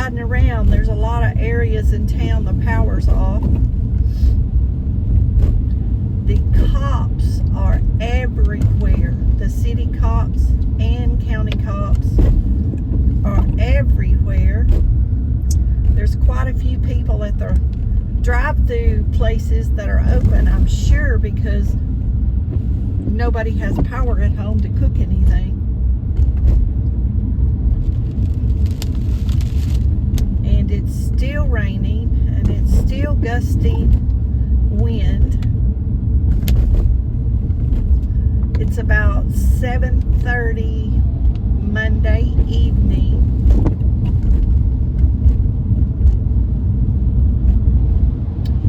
riding around, there's a lot of areas in town the power's off. The cops are everywhere. The city cops and county cops are everywhere. There's quite a few people at the drive-through places that are open, I'm sure, because nobody has power at home to cook anything. And it's still raining, and it's still gusting wind. It's about 7:30 Monday evening.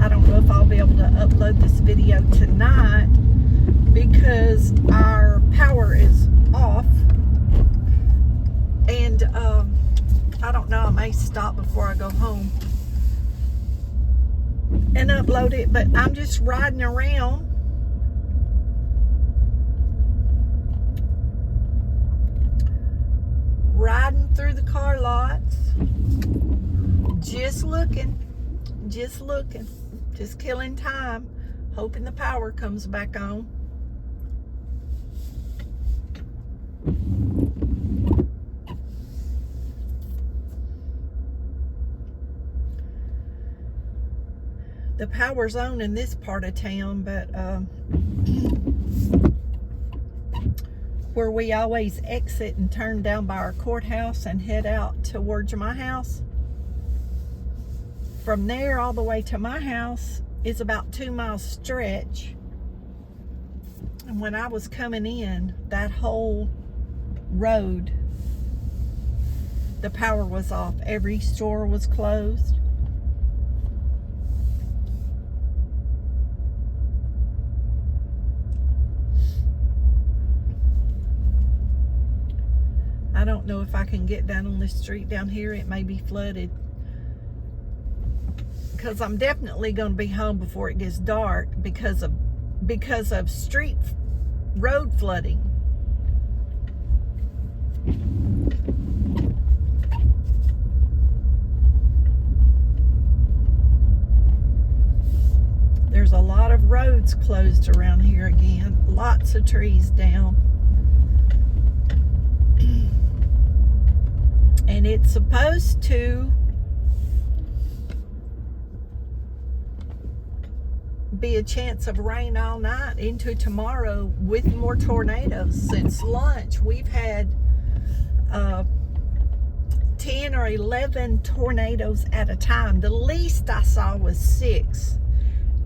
I don't know if I'll be able to upload this video tonight because our power is off, and I don't know, I may stop before I go home and upload it, but I'm just riding around through the car lots, just looking, just killing time, hoping the power comes back on. The power's on in this part of town, but where we always exit and turn down by our courthouse and head out towards my house, from there all the way to my house is about 2 miles stretch. And when I was coming in, that whole road, the power was off. Every store was closed. I don't know if I can get down on this street down here. It may be flooded, because I'm definitely going to be home before it gets dark because of road flooding. There's a lot of roads closed around here again. Lots of trees down. And it's supposed to be a chance of rain all night into tomorrow with more tornadoes. Since lunch, we've had 10 or 11 tornadoes at a time. The least I saw was 6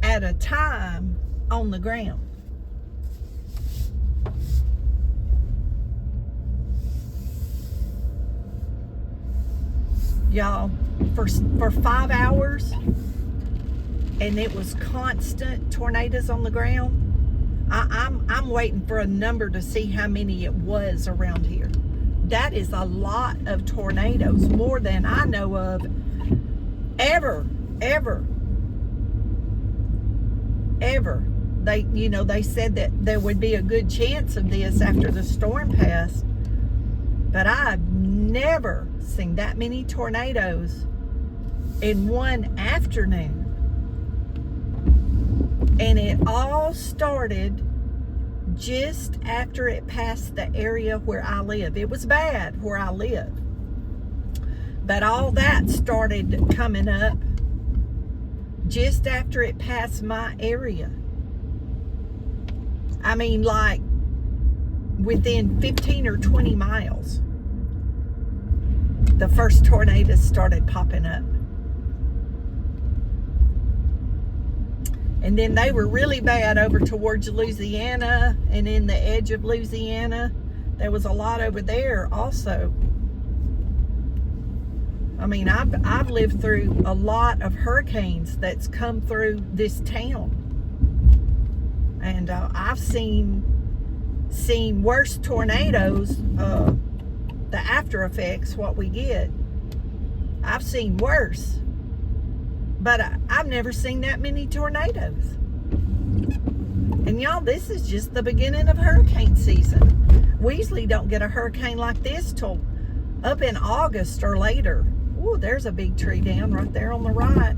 at a time on the ground. Y'all, for 5 hours, and it was constant tornadoes on the ground. I'm waiting for a number to see how many it was around here. That is a lot of tornadoes, more than I know of ever. They said that there would be a good chance of this after the storm passed, but I've never seen that many tornadoes in one afternoon. And it all started just after it passed the area where I live. It was bad where I live, but all that started coming up just after it passed my area. I mean, like within 15 or 20 miles, the first tornadoes started popping up. And then they were really bad over towards Louisiana and in the edge of Louisiana. There was a lot over there also. I mean, I've lived through a lot of hurricanes that's come through this town. And I've seen worse tornadoes, the after effects, what we get. I've seen worse. But I've never seen that many tornadoes. And y'all, this is just the beginning of hurricane season. We usually don't get a hurricane like this till up in August or later. Ooh, there's a big tree down right there on the right.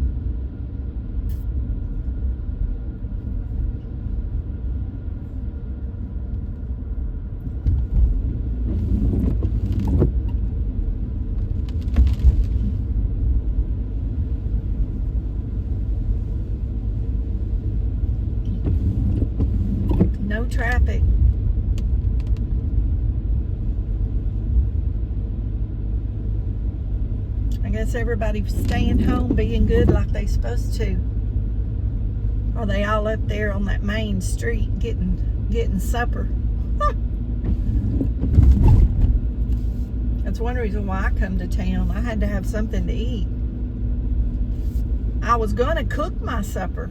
No traffic. I guess everybody's staying home, being good like they supposed to. Or they all up there on that main street getting supper. Huh. That's one reason why I come to town. I had to have something to eat. I was gonna cook my supper,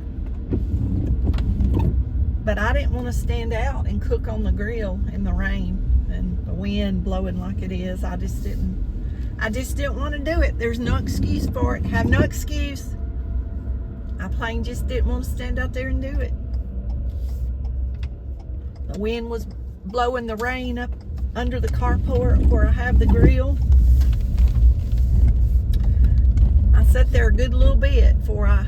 but I didn't want to stand out and cook on the grill in the rain and the wind blowing like it is. I just didn't want to do it. There's no excuse for it. Have no excuse. I plain just didn't want to stand out there and do it. The wind was blowing the rain up under the carport where I have the grill. I sat there a good little bit before I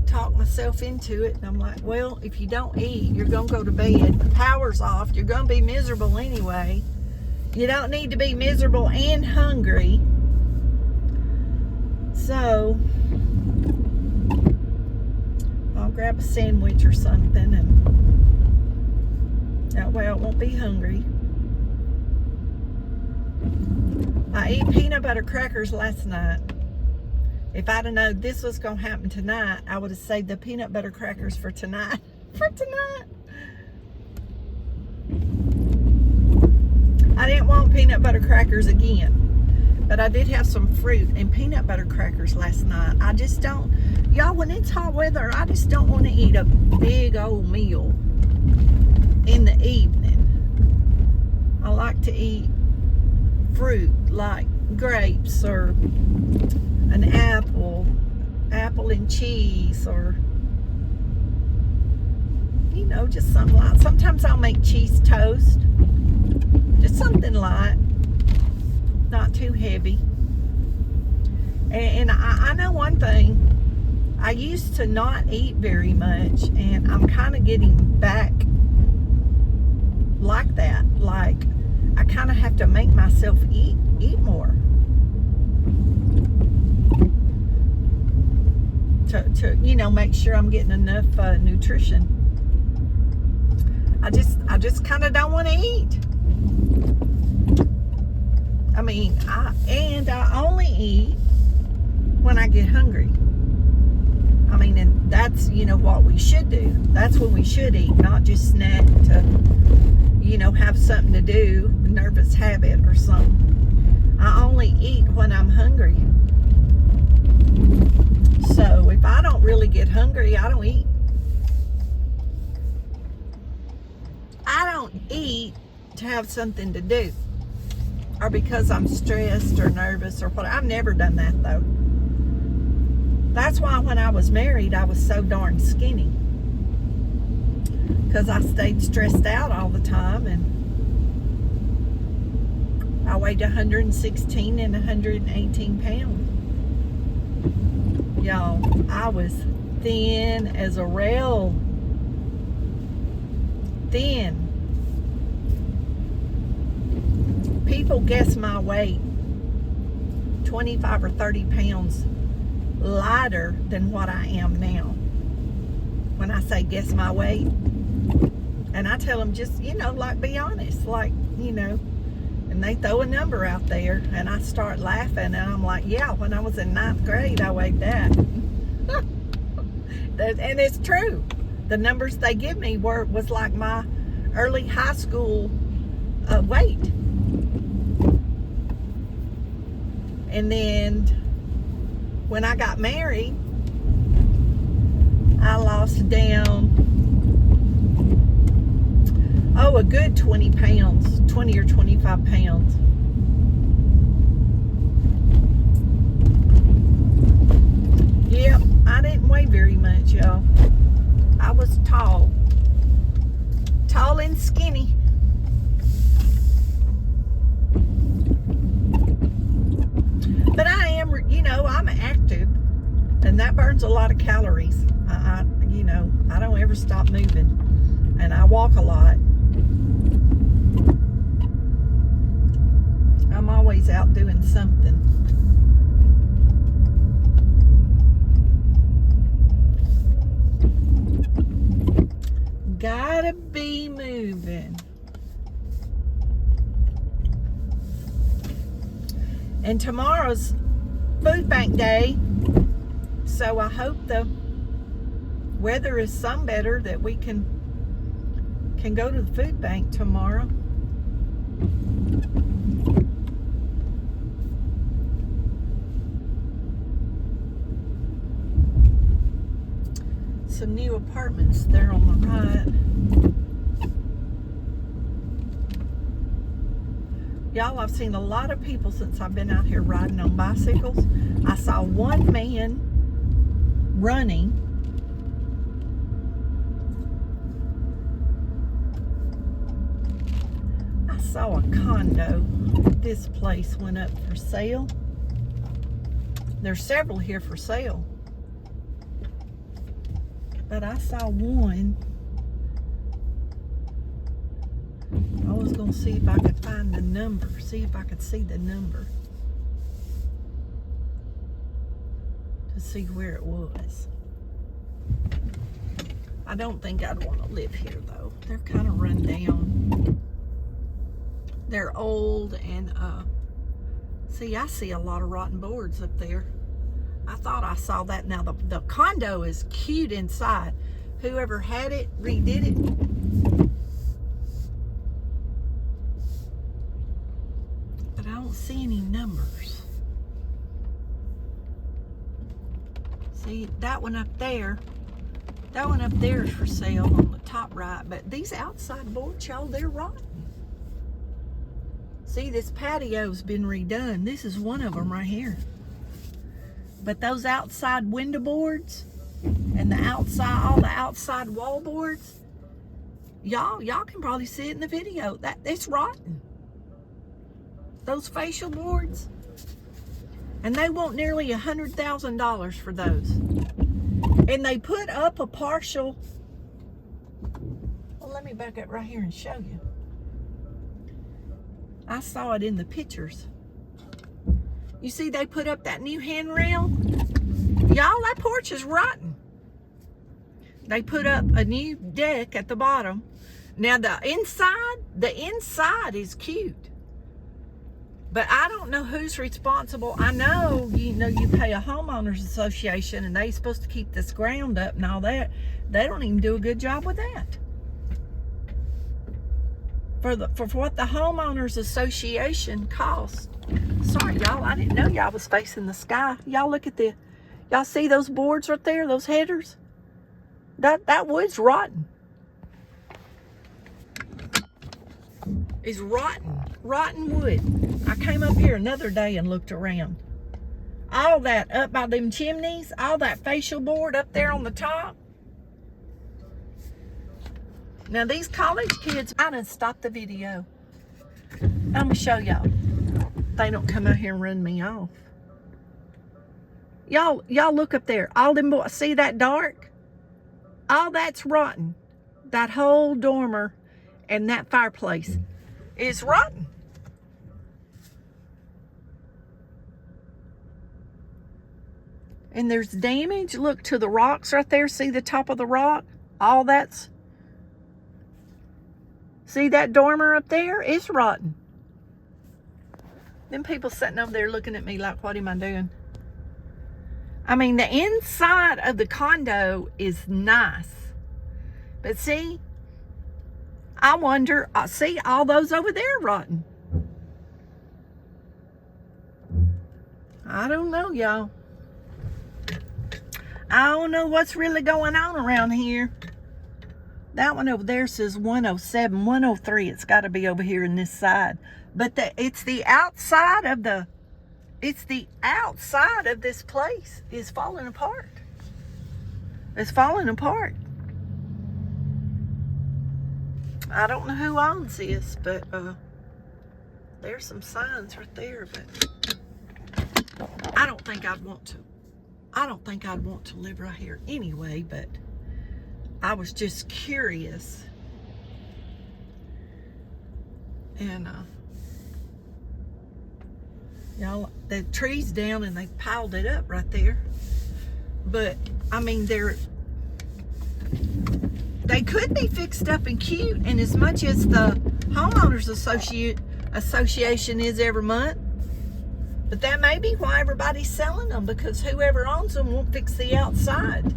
talked myself into it. And I'm like, well, if you don't eat, you're going to go to bed. The power's off. You're going to be miserable anyway. You don't need to be miserable and hungry. So I'll grab a sandwich or something, and that way I won't be hungry. I ate peanut butter crackers last night. If I'd have known this was going to happen tonight, I would have saved the peanut butter crackers for tonight. I didn't want peanut butter crackers again, but I did have some fruit and peanut butter crackers last night. I just don't, y'all, when it's hot weather, I just don't want to eat a big old meal in the evening. I like to eat fruit like grapes or an apple and cheese, or you know, just something light. Sometimes I'll make cheese toast, just something light, not too heavy. And I know one thing, I used to not eat very much, and I'm kind of getting back like that. Like, I kind of have to make myself eat more to you know, make sure I'm getting enough nutrition. I just kind of don't want to eat. I mean, I only eat when I get hungry. I mean, and that's, you know, what we should do. That's when we should eat, not just snack to, you know, have something to do, a nervous habit or something. I only eat when I'm hungry. So if I don't really get hungry, I don't eat. I don't eat to have something to do, or because I'm stressed or nervous or what. I've never done that though. That's why when I was married, I was so darn skinny, because I stayed stressed out all the time, and I weighed 116 and 118 pounds. Y'all, I was thin as a rail. Thin. People guess my weight 25 or 30 pounds lighter than what I am now when I say guess my weight. And I tell them, just, you know, like, be honest, like, you know, and they throw a number out there, and I start laughing, and I'm like, yeah, when I was in 9th grade, I weighed that. And it's true. The numbers they give me was like my early high school weight. And then when I got married, I lost down, a good 20 pounds, 20 or 25 pounds. Yep, I didn't weigh very much, y'all. I was tall and skinny. And that burns a lot of calories. You know, I don't ever stop moving, and I walk a lot. I'm always out doing something. Gotta be moving. And tomorrow's food bank day, so I hope the weather is some better that we can go to the food bank tomorrow. Some new apartments there on the right. Y'all, I've seen a lot of people since I've been out here riding on bicycles. I saw one man running. I saw a condo. This place went up for sale. There's several here for sale. But I saw one. I was going to see if I could find the number. See if I could see the number. To see where it was. I don't think I'd want to live here though. They're kind of run down. They're old and see, I see a lot of rotten boards up there. I thought I saw that. Now the condo is cute inside. Whoever had it redid it. But I don't see any numbers. See, that one up there. That one up there is for sale on the top right. But these outside boards, y'all, they're rotten. See, this patio's been redone. This is one of them right here. But those outside window boards and the outside, all the outside wall boards, y'all can probably see it in the video. It's rotten. Those facial boards. And they want nearly $100,000 for those. And they put up a partial. Well, let me back up right here and show you. I saw it in the pictures. You see, they put up that new handrail. Y'all, that porch is rotten. They put up a new deck at the bottom. Now the inside is cute. But I don't know who's responsible. I know, you pay a homeowners association and they're supposed to keep this ground up and all that. They don't even do a good job with that. For what the homeowners association costs. Sorry, y'all, I didn't know y'all was facing the sky. Y'all look at y'all see those boards right there, those headers? That wood's rotten. It's rotten wood. I came up here another day and looked around. All that up by them chimneys, all that facial board up there on the top. Now these college kids, I done stopped the video. I'm gonna show y'all. They don't come out here and run me off. Y'all look up there. All them boys, see that dark? All that's rotten. That whole dormer and that fireplace is rotten. And there's damage. Look to the rocks right there. See the top of the rock? All that's. See that dormer up there? It's rotten. Them people sitting over there looking at me like, what am I doing? I mean, the inside of the condo is nice. But see, I wonder, see all those over there rotten. I don't know, y'all. I don't know what's really going on around here. That one over there says 107, 103. It's got to be over here in this side. But it's the outside of this place is falling apart. It's falling apart. I don't know who owns this, but there's some signs right there, but I don't think I'd want to. I don't think I'd want to live right here anyway, but I was just curious. And y'all, the tree's down and they piled it up right there. But I mean, they could be fixed up and cute, and as much as the homeowners association is every month, but that may be why everybody's selling them, because whoever owns them won't fix the outside.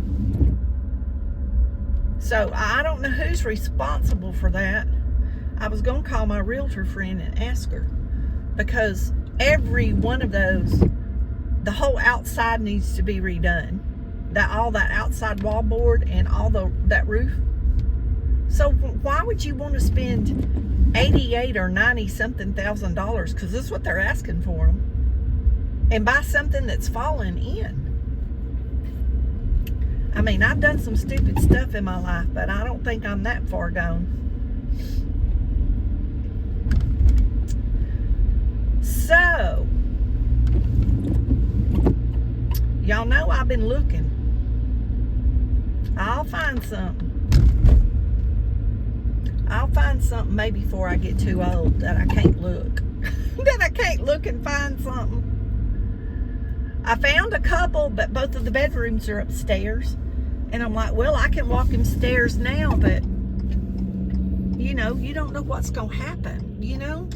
So I don't know who's responsible for that. I was going to call my realtor friend and ask her, because every one of those, the whole outside needs to be redone. All that outside wallboard and all that roof. So why would you want to spend $88,000 or $90 something thousand, because that's what they're asking for them, and buy something that's fallen in? I mean, I've done some stupid stuff in my life, but I don't think I'm that far gone. So, y'all know I've been looking. I'll find something. I'll find something maybe before I get too old that I can't look. That I can't look and find something. I found a couple, but both of the bedrooms are upstairs. And I'm like, well, I can walk them stairs now, but, you know, you don't know what's going to happen, you know?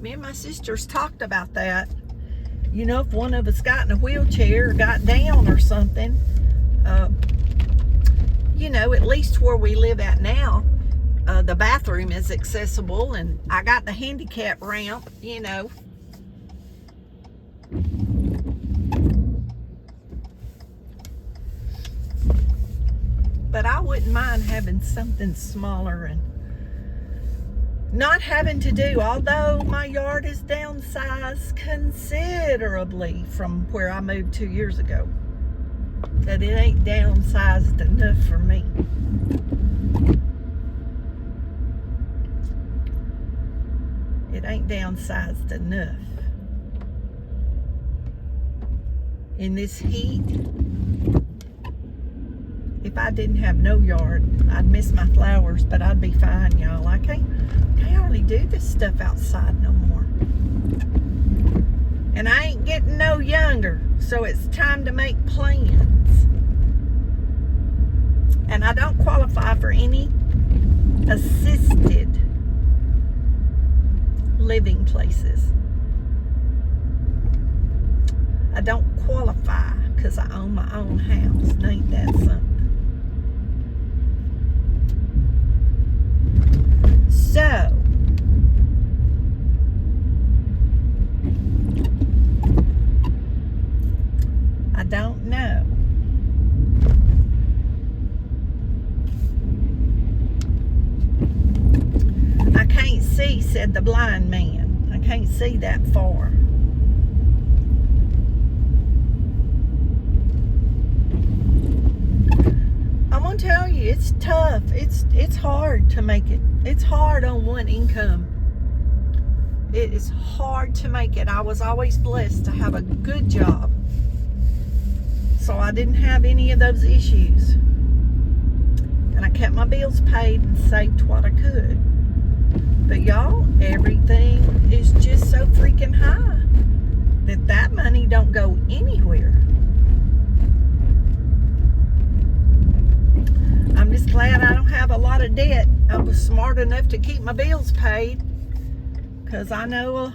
Me and my sisters talked about that. You know, if one of us got in a wheelchair or got down or something, you know, at least where we live at now, the bathroom is accessible, and I got the handicap ramp, you know. But I wouldn't mind having something smaller and not having to do, although my yard is downsized considerably from where I moved 2 years ago, that it ain't downsized enough for me. It ain't downsized enough. In this heat, if I didn't have no yard, I'd miss my flowers, but I'd be fine, y'all. I can't hardly do this stuff outside no more. And I ain't getting no younger, so it's time to make plans. And I don't qualify for any assisted living places. I don't qualify because I own my own house. And ain't that something? So, I don't know. I can't see, said the blind man. I can't see that far. I'm gonna tell you, it's tough. It's hard to make it. It's hard on one income. It is hard to make it. I was always blessed to have a good job, so I didn't have any of those issues. And I kept my bills paid and saved what I could. But y'all, everything is just so freaking high that money don't go anywhere. I'm just glad I don't have a lot of debt. I was smart enough to keep my bills paid, because I know a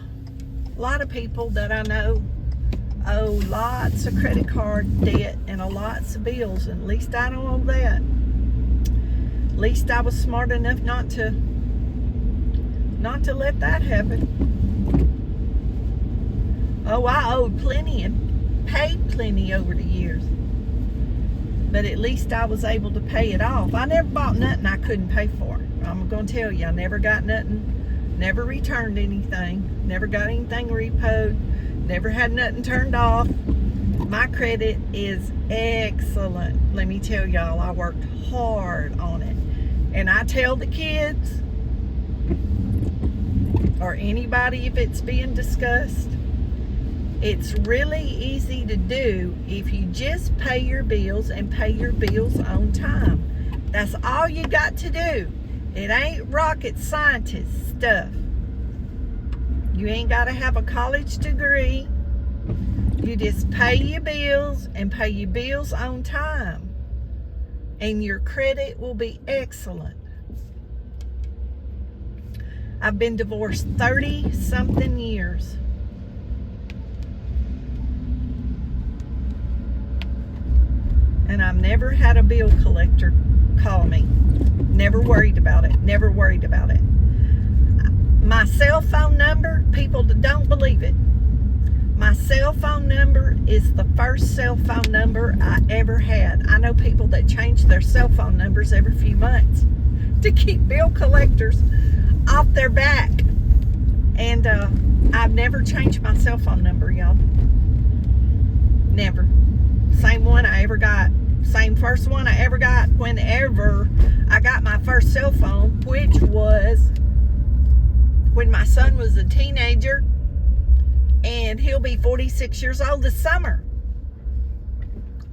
lot of people that I know owe lots of credit card debt and lots of bills, and at least I don't owe that. At least I was smart enough not to let that happen. Oh, I owed plenty and paid plenty over the years, but at least I was able to pay it off. I never bought nothing I couldn't pay for. I'm gonna tell you, I never got nothing, never returned anything, never got anything repoed, never had nothing turned off. My credit is excellent. Let me tell y'all, I worked hard on it. And I tell the kids, or anybody if it's being discussed, It's really easy to do if you just pay your bills and pay your bills on time. That's all you got to do. It ain't rocket scientist stuff. You ain't got to have a college degree. You just pay your bills and pay your bills on time. And your credit will be excellent. I've been divorced 30-something years. And I've never had a bill collector call me. Never worried about it. Never worried about it. My cell phone number, people don't believe it. My cell phone number is the first cell phone number I ever had. I know people that change their cell phone numbers every few months to keep bill collectors off their back. And I've never changed my cell phone number, y'all. Never. Same one I ever got. Same first one I ever got whenever I got my first cell phone, which was when my son was a teenager, and he'll be 46 years old this summer.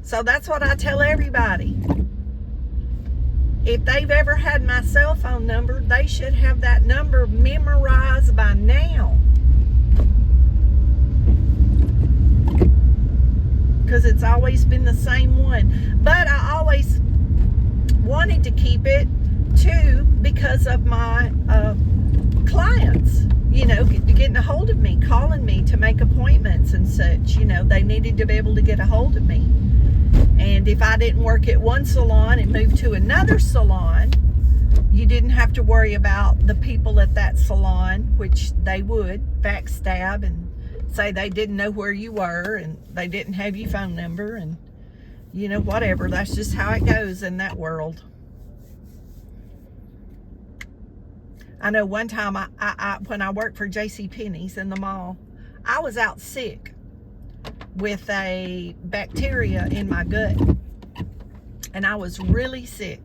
So that's what I tell everybody. If they've ever had my cell phone number, they should have that number memorized by now. Because it's always been the same one. But I always wanted to keep it too because of my clients, you know, getting a hold of me, calling me to make appointments and such. You know, they needed to be able to get a hold of me. And if I didn't work at one salon and moved to another salon, you didn't have to worry about the people at that salon, which they would backstab and say they didn't know where you were and they didn't have your phone number, and you know, whatever. That's just how it goes in that world. I know one time I when I worked for JCPenney's in the mall, I was out sick with a bacteria in my gut, and I was really sick,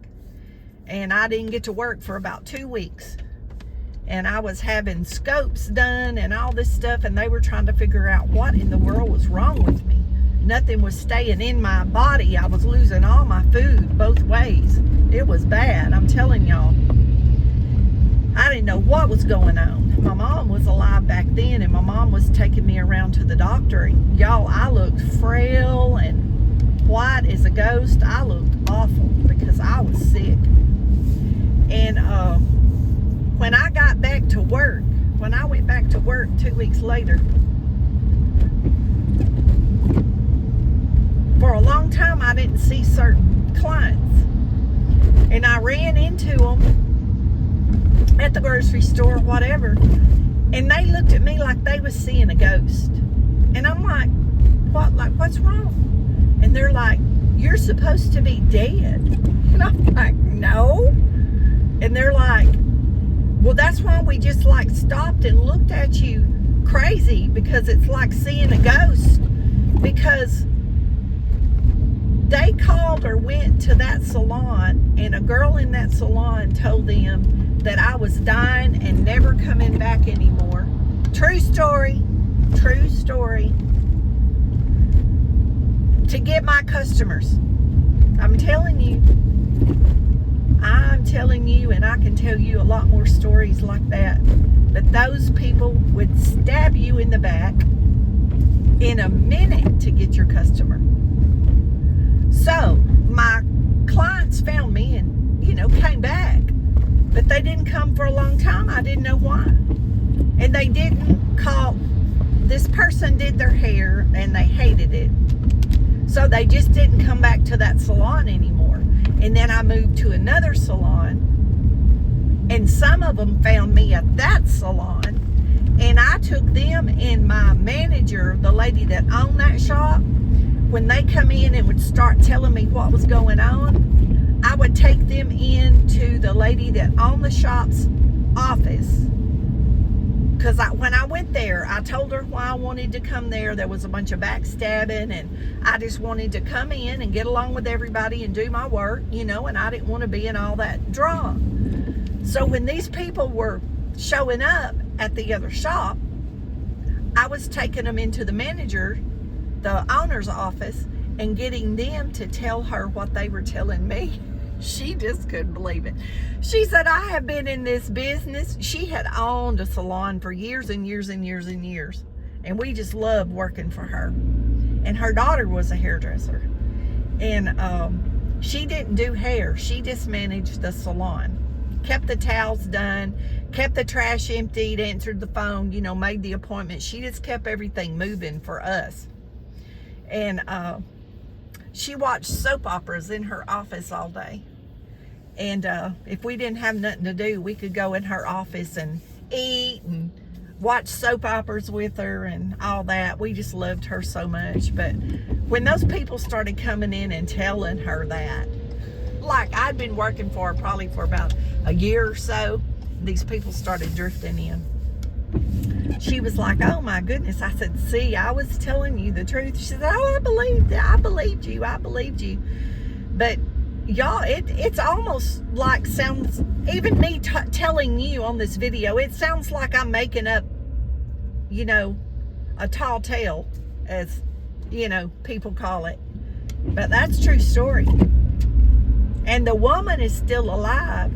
and I didn't get to work for about 2 weeks. And I was having scopes done and all this stuff, and they were trying to figure out what in the world was wrong with me. Nothing was staying in my body. I was losing all my food both ways. It was bad, I'm telling y'all. I didn't know what was going on. My mom was alive back then, and my mom was taking me around to the doctor. And y'all, I looked frail and white as a ghost. I looked awful because I was sick. And when I got back to work, when I went back to work 2 weeks later, for a long time I didn't see certain clients. And I ran into them at the grocery store or whatever, and they looked at me like they was seeing a ghost. And I'm like, what? Like, what's wrong? And they're like, you're supposed to be dead. And I'm like, no. And they're like, well, that's why we just like stopped and looked at you crazy, because it's like seeing a ghost. Because they called or went to that salon, and a girl in that salon told them that I was dying and never coming back anymore. True story. True story. To get my customers. I'm telling you, and I can tell you a lot more stories like that. But those people would stab you in the back in a minute to get your customer. So my clients found me and, you know, came back. But they didn't come for a long time. I didn't know why. And they didn't call. This person did their hair and they hated it. So they just didn't come back to that salon anymore. And then I moved to another salon, and some of them found me at that salon, and I took them and my manager, the lady that owned that shop, when they come in and would start telling me what was going on, I would take them into the lady that owned the shop's office. Because when I went there, I told her why I wanted to come there. There was a bunch of backstabbing, and I just wanted to come in and get along with everybody and do my work, you know, and I didn't want to be in all that drama. So when these people were showing up at the other shop, I was taking them into the owner's office, and getting them to tell her what they were telling me. She just couldn't believe it. She said, I have been in this business. She had owned a salon for years and years and years and years. And we just loved working for her. And her daughter was a hairdresser. And she didn't do hair. She just managed the salon. Kept the towels done, kept the trash emptied, answered the phone, made the appointment. She just kept everything moving for us. And she watched soap operas in her office all day. And if we didn't have nothing to do, we could go in her office and eat and watch soap operas with her and all that. We just loved her so much. But when those people started coming in and telling her that, like I'd been working for her probably for about a year or so, these people started drifting in. She was like, oh my goodness. I said, see, I was telling you the truth. She said, oh, I believed you. But y'all, it's almost like sounds, even me telling you on this video, it sounds like I'm making up, a tall tale, as, people call it. But that's true story. And the woman is still alive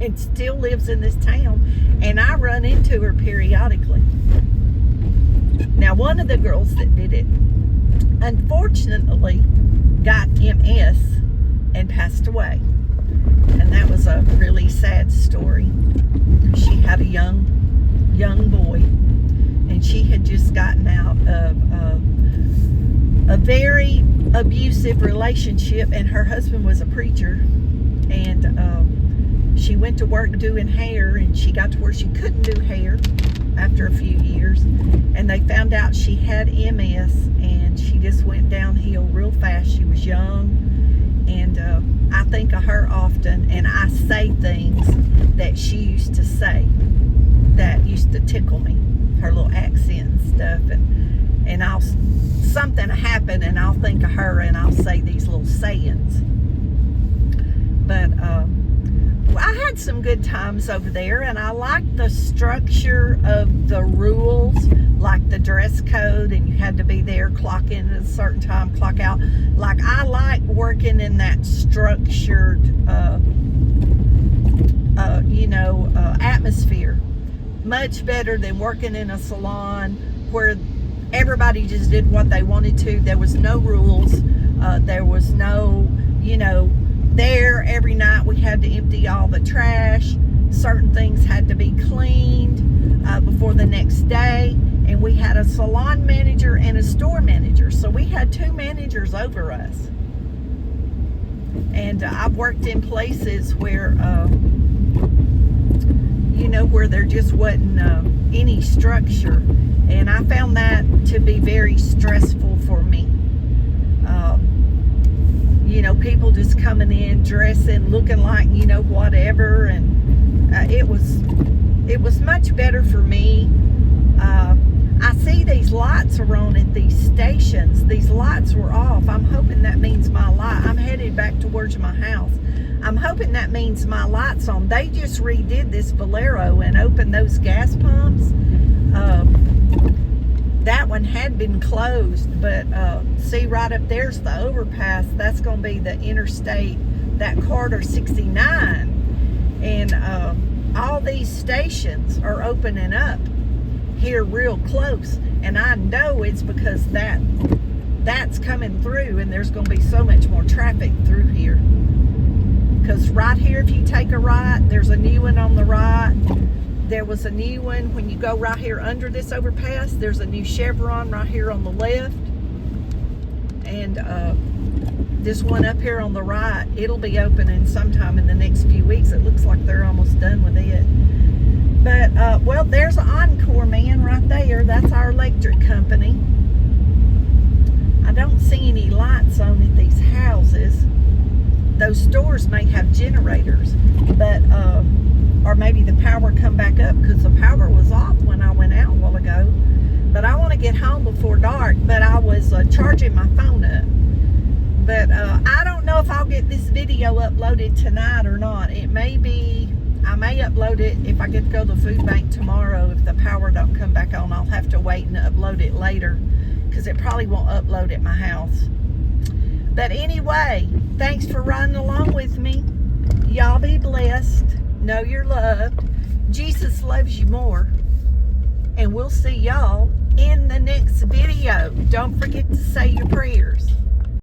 and still lives in this town, and I run into her periodically. Now, one of the girls that did it, unfortunately, got MS and passed away, and that was a really sad story. She had a young boy, and she had just gotten out of a very abusive relationship, and her husband was a preacher, and she went to work doing hair, and she got to where she couldn't do hair after a few years, and they found out she had MS, and she just went downhill real fast. She was young, and I think of her often, and I say things that she used to say that used to tickle me, her little accent and stuff, and something happen, and I'll think of her, and I'll say these little sayings. But I had some good times over there, and I liked the structure of the rules, like the dress code, and you had to be there, clock in at a certain time, clock out. Like, I like working in that structured, atmosphere. Much better than working in a salon where everybody just did what they wanted to. There was no rules. There was no, there every night we had to empty all the trash. Certain things had to be cleaned before the next day. And we had a salon manager and a store manager. So we had two managers over us. And I've worked in places where, where there just wasn't any structure. And I found that to be very stressful for me. People just coming in, dressing, looking like, whatever. And it was much better for me. I see these lights are on at these stations. These lights were off. I'm hoping that means my light. I'm headed back towards my house. I'm hoping that means my light's on. They just redid this Valero and opened those gas pumps. That one had been closed, but see right up there's the overpass. That's going to be the interstate, that corridor 69. And all these stations are opening up here real close. And I know it's because that's coming through, and there's going to be so much more traffic through here. Because right here, if you take a right, there's a new one on the right. There was a new one when you go right here under this overpass. There's a new Chevron right here on the left. And this one up here on the right, it'll be opening sometime in the next few weeks. It looks like they're almost done with it. But, well, there's an Encore man right there. That's our electric company. I don't see any lights on at these houses. Those stores may have generators, but or maybe the power come back up, because the power was off when I went out a while ago. But I want to get home before dark, but I was charging my phone up. But I don't know if I'll get this video uploaded tonight or not. It may be, I may upload upload it. If I get to go to the food bank tomorrow, if the power don't come back on, I'll have to wait and upload it later because it probably won't upload at my house. But anyway, thanks for riding along with me. Y'all be blessed. Know you're loved. Jesus loves you more. And we'll see y'all in the next video. Don't forget to say your prayers.